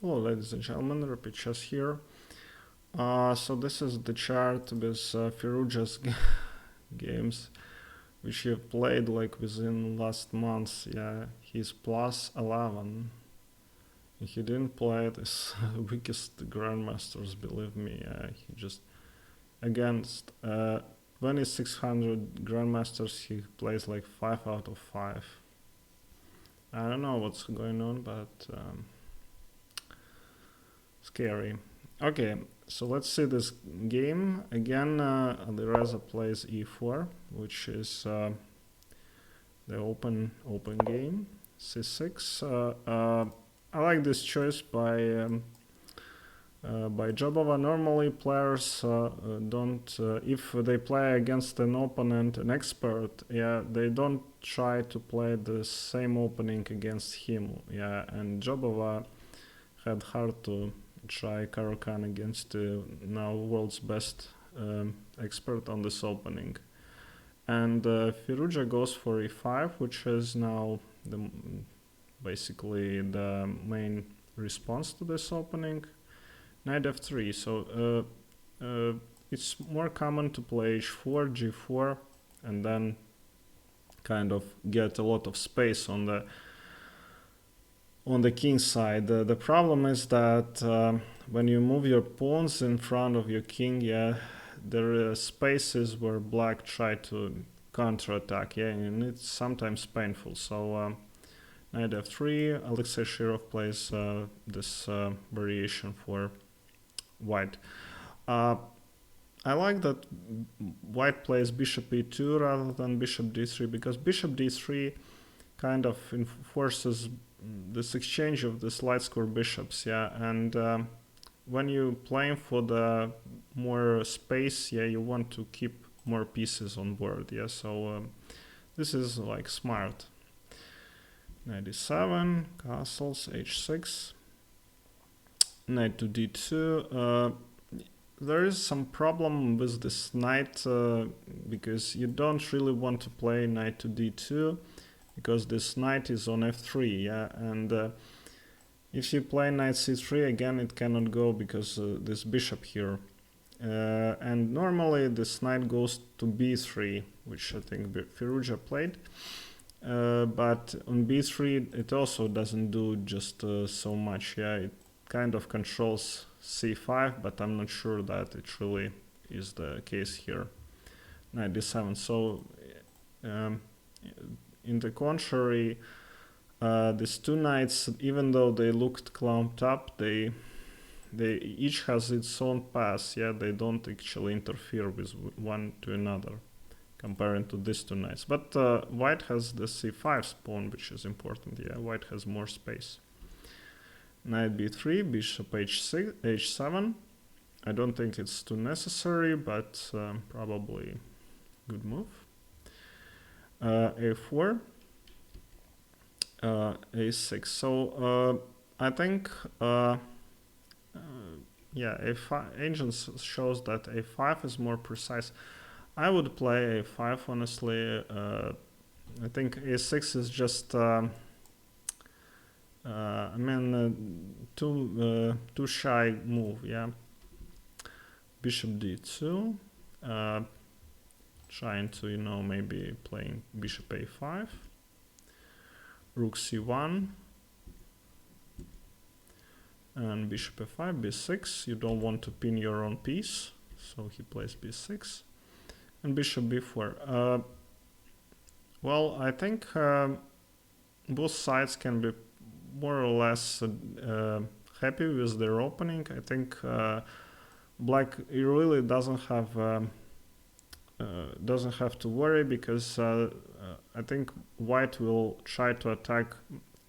Hello ladies and gentlemen, Repeat Chess here. So this is the chart with Firouzja's games, which he played like within last month. Yeah, he's plus 11. He didn't play this weakest grandmasters, believe me. He just against 2600 grandmasters he plays like 5 out of 5. I don't know what's going on, but scary. Okay, so let's see this game. Again, Alireza plays e4, which is the open game. c6. I like this choice by Jobava. Normally players don't, if they play against an opponent, an expert, yeah, they don't try to play the same opening against him. Yeah, and Jobava had hard to try Caro-Kann against now world's best expert on this opening. And Firouzja goes for e5, which is now basically the main response to this opening. Knight f3, so it's more common to play h4, g4, and then kind of get a lot of space on the king side. The problem is that when you move your pawns in front of your king, yeah, there are spaces where black try to counterattack, yeah, and it's sometimes painful. So knight f3, Alexei Shirov plays this variation for white. I like that white plays bishop e2 rather than bishop d3, because bishop d3 kind of enforces this exchange of the light square bishops, yeah, and when you're playing for the more space, yeah, you want to keep more pieces on board, yeah, so this is like smart. Knight e7, castles, h6, knight to d2. There is some problem with this knight because you don't really want to play knight to d2 because this knight is on f3, yeah, and if you play knight c3 again it cannot go because this bishop here, and normally this knight goes to b3, which I think Firouzja played, but on b3 it also doesn't do just so much, yeah, it kind of controls c5, but I'm not sure that it really is the case here. Knight d7, so in the contrary, these two knights, even though they looked clumped up, they each has its own path, yeah, they don't actually interfere with one to another, comparing to these two knights. But white has the c5 pawn, which is important, yeah, white has more space. Knight b3, bishop h6, h7. I don't think it's too necessary, but probably good move. a4, a6. So I think yeah, a5 agents shows that a5 is more precise. I would play a5 honestly. I think a6 is just I mean too shy move, yeah. Bishop d2, trying to, you know, maybe playing bishop a5, rook c1, and bishop f5, b6. You don't want to pin your own piece, so he plays b6, and bishop b4. Well, I think both sides can be more or less happy with their opening. I think black really doesn't have to worry, because I think white will try to attack.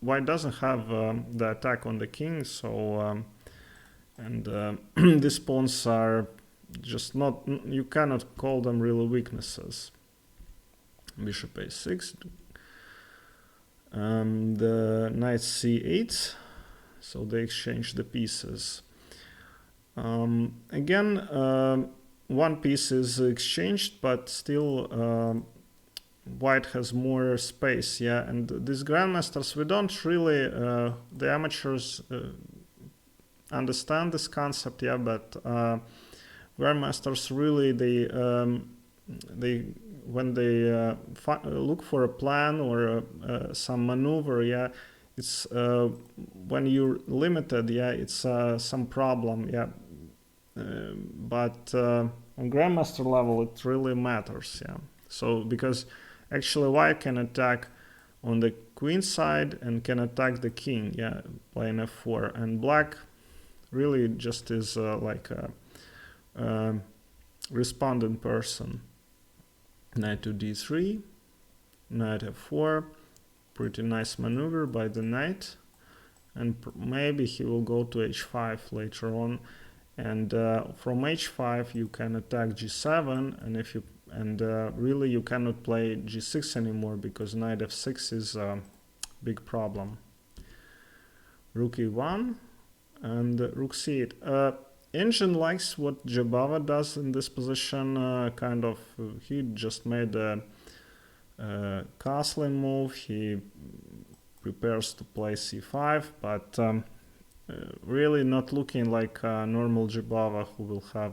White doesn't have the attack on the king, so and these pawns are just not, you cannot call them really weaknesses. Bishop a6, the knight c8, so they exchange the pieces. Again, one piece is exchanged, but still white has more space, yeah, and these grandmasters, we don't really, the amateurs understand this concept, yeah, but grandmasters really they when they look for a plan or some maneuver, yeah, it's when you're limited, yeah, it's some problem, yeah. But on grandmaster level, it really matters, yeah. So because actually white can attack on the queen side and can attack the king, yeah, playing f4, and black really just is like a respondent person. Knight to d3, knight f4, pretty nice maneuver by the knight, and maybe he will go to h5 later on, and from h5 you can attack g7, and if you really you cannot play g6 anymore because knight f6 is a big problem. Rook e1 and rook c8. Engine likes what Jobava does in this position, kind of, he just made a castling move, he prepares to play c5, but really not looking like a normal Jobava who will have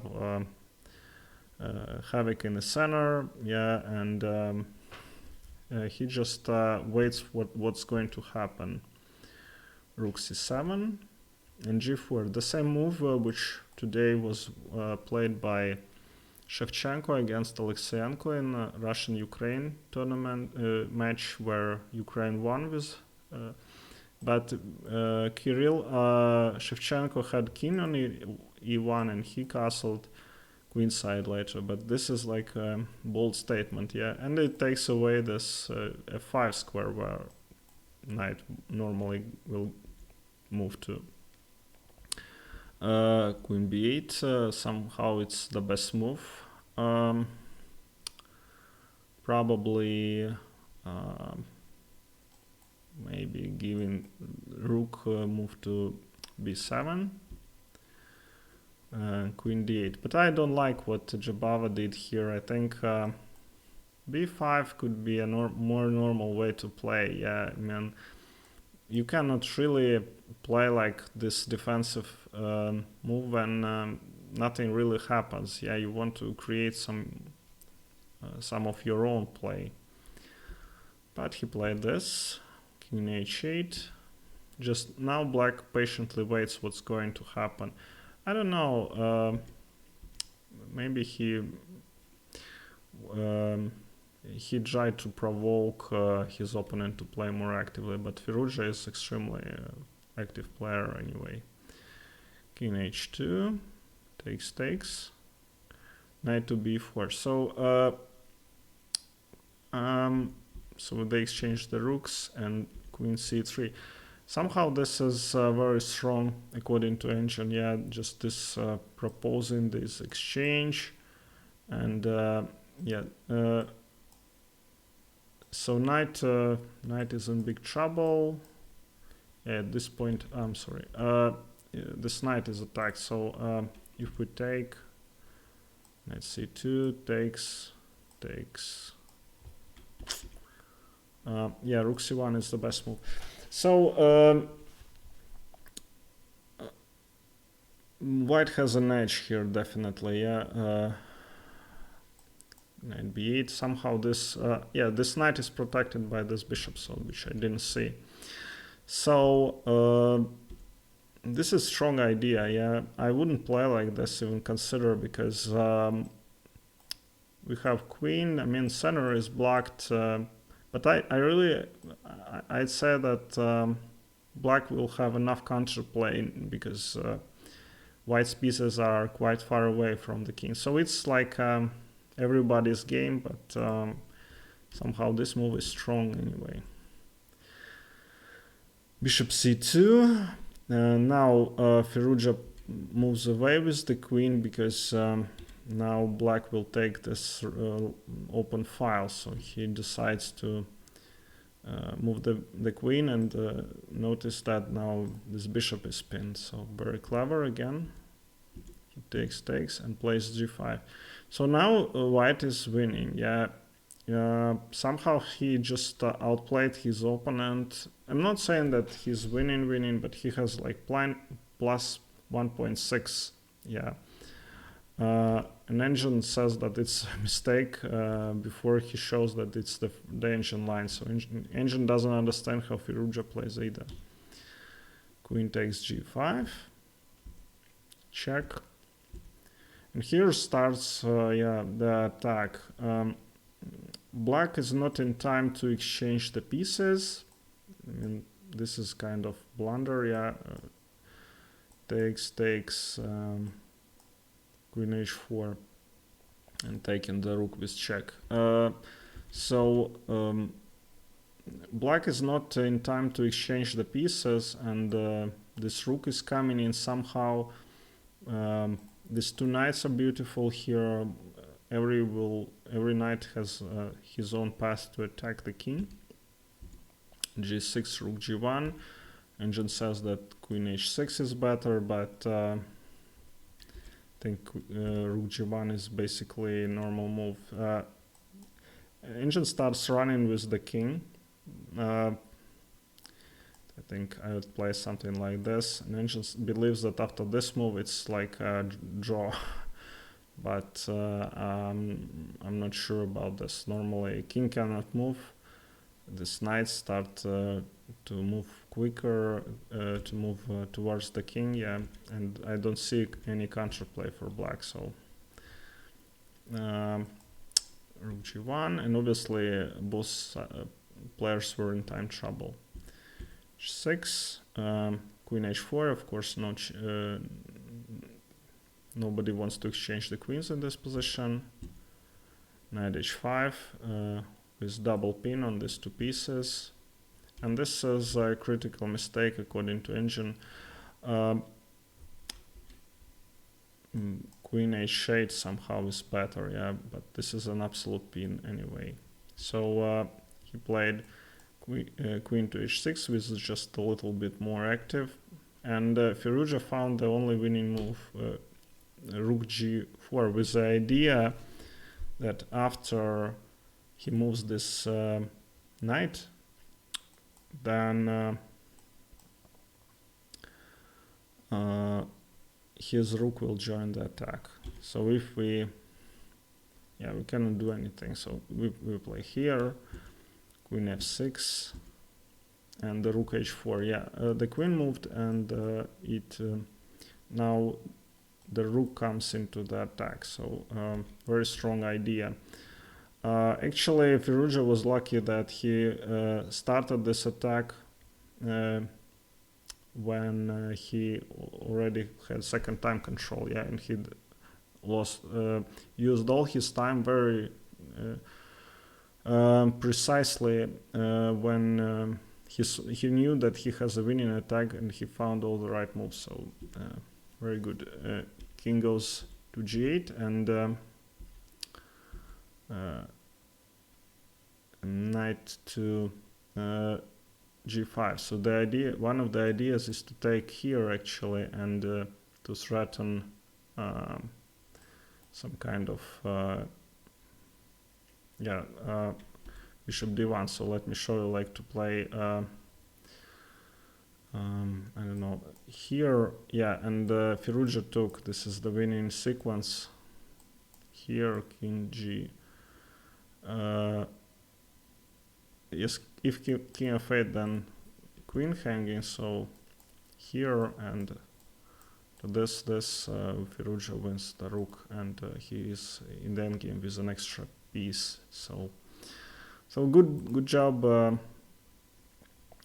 havoc in the center, yeah, and he just waits what's going to happen. Rook c7 and g4, the same move which today was played by Shevchenko against Alexeyenko in a Russian-Ukraine tournament match where Ukraine won with but Kirill Shevchenko had king on e1 and he castled queenside later, but this is like a bold statement, yeah, and it takes away this f5 square where knight normally will move to. Queen b8, somehow it's the best move. Probably maybe giving rook move to b7, queen d8, but I don't like what Jobava did here. I think b5 could be a more normal way to play, yeah. I mean, you cannot really play like this defensive move when nothing really happens, yeah. You want to create some of your own play, but he played this king h8. Just now black patiently waits what's going to happen. I don't know, maybe he tried to provoke his opponent to play more actively, but Firouzja is extremely active player anyway. King h2, takes, knight to b4. So they exchange the rooks and queen c3. Somehow this is very strong according to engine, yeah, just this proposing this exchange, and yeah, so knight is in big trouble. At this point, I'm sorry, this knight is attacked, so if we take knight c2, takes, yeah, rook c1 is the best move. So white has an edge here, definitely, yeah. Knight b8, somehow this, yeah, this knight is protected by this bishop, so which I didn't see. So this is strong idea, yeah. I wouldn't play like this, even consider, because we have queen, I mean center is blocked, but I'd say that black will have enough counterplay because white's pieces are quite far away from the king. So it's like everybody's game, but somehow this move is strong anyway. Bishop c2. Now Firouzja moves away with the queen because now black will take this open file, so he decides to move the queen, and notice that now this bishop is pinned, so very clever again. He takes and plays g5. So now white is winning, yeah. Somehow he just outplayed his opponent. I'm not saying that he's winning, but he has like plus 1.6. Yeah. An engine says that it's a mistake before he shows that it's the engine line. So engine doesn't understand how Firouzja plays either. Queen takes g5. Check. And here starts the attack. Black is not in time to exchange the pieces. I mean, this is kind of blunder. Yeah. Takes Queen h4 and taking the rook with check. Black is not in time to exchange the pieces, and this rook is coming in somehow. These two knights are beautiful here. Every knight has his own path to attack the king. g6, rook g1. Engine says that queen h6 is better, but I think rook g1 is basically a normal move. Engine starts running with the king. I think I would play something like this. And Engine believes that after this move it's like a draw. But I'm not sure about this. Normally king cannot move. These knights start to move quicker, to move towards the king, yeah, and I don't see any counterplay for black, so rook g1, and obviously both players were in time trouble. h6, queen h4, of course nobody wants to exchange the queens in this position. Knight h5, with double pin on these two pieces. And this is a critical mistake according to Engine. Queen h8 somehow is better, yeah, but this is an absolute pin anyway. So he played queen to h6, which is just a little bit more active. And Firouzja found the only winning move, rook g4, with the idea that after he moves this knight, then his rook will join the attack. So if we cannot do anything. So we play here, queen f6, and the rook h4. Yeah, the queen moved, and now the rook comes into the attack. So very strong idea. Actually, Firouzja was lucky that he started this attack when he already had second time control, yeah, and he used all his time very precisely when he knew that he has a winning attack, and he found all the right moves. So very good. King goes to g8, and knight to g5. So one of the ideas is to take here actually, and to threaten some kind of bishop d1. So let me show you, like, to play I don't know, here, yeah, and Firouzja took, this is the winning sequence here, king g. Yes, if king f8, then queen hanging. So here, and to this Firouzja wins the rook, and he is in the endgame with an extra piece. So good job,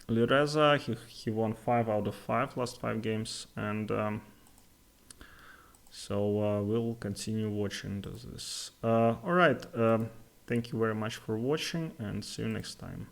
Alireza. He won 5 out of 5 last 5 games, and we'll continue watching this. All right. Thank you very much for watching, and see you next time.